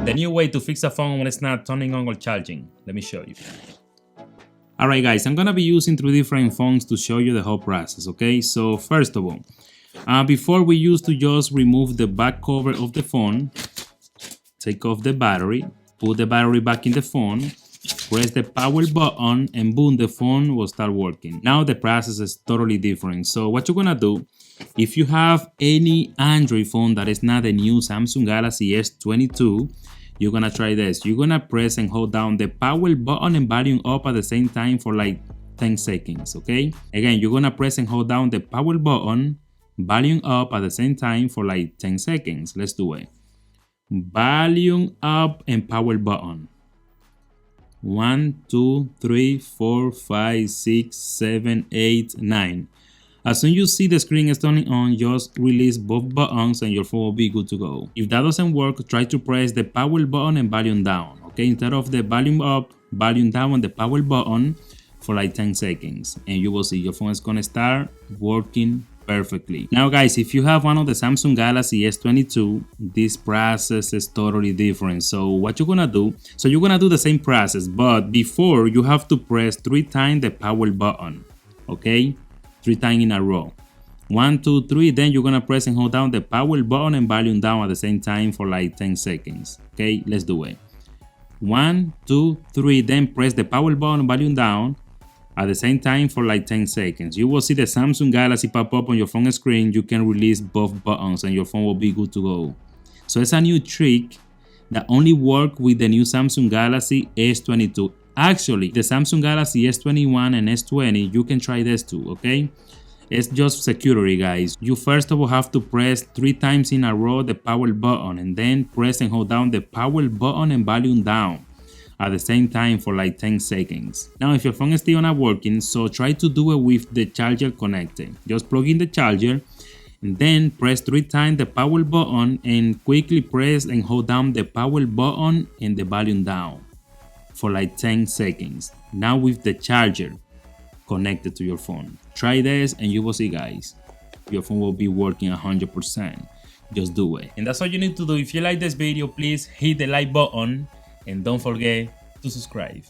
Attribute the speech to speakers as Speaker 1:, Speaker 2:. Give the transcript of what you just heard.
Speaker 1: The new way to fix a phone when it's not turning on or charging. Let me show you. Alright guys, I'm gonna be using 3 different phones to show you the whole process, okay? So first of all, before we used to just remove the back cover of the phone, take off the battery, put the battery back in the phone, press the power button, and boom, the phone will start working. Now the process is totally different. So what you're gonna do, if you have any Android phone that is not the new Samsung Galaxy S22, you're gonna try this. You're gonna press and hold down the power button and volume up at the same time for like 10 seconds, okay? Again, you're gonna press and hold down the power button, volume up at the same time for like 10 seconds. Let's do it. Volume up and power button. 1, 2, 3, 4, 5, 6, 7, 8, 9. As soon as you see the screen is turning on, just release both buttons and your phone will be good to go. If that doesn't work, try to press the power button and volume down, okay? Instead of the volume up, volume down on the power button for like 10 seconds. And you will see your phone is gonna start working perfectly. Now guys, if you have one of the Samsung Galaxy S22, this process is totally different. So what you're gonna do, so you're gonna do the same process, but before you have to press 3 times the power button, okay? 3 times in a row. 1, 2, 3, then you're gonna press and hold down the power button and volume down at the same time for like 10 seconds. Okay, let's do it. 1, 2, 3, then press the power button and volume down at the same time for like 10 seconds. You will see the Samsung Galaxy pop up on your phone screen. You can release both buttons and your phone will be good to go. So it's a new trick that only works with the new Samsung Galaxy S22. Actually, the Samsung Galaxy S21 and S20, you can try this too, okay? It's just security, guys. You first of all have to press 3 times in a row the power button and then press and hold down the power button and volume down at the same time for like 10 seconds. Now, if your phone is still not working, so try to do it with the charger connected. Just plug in the charger and then press 3 times the power button and quickly press and hold down the power button and the volume down for like 10 seconds. Now with the charger connected to your phone. Try this and you will see, guys, your phone will be working 100%. Just do it. And that's all you need to do. If you like this video, please hit the like button and don't forget to subscribe.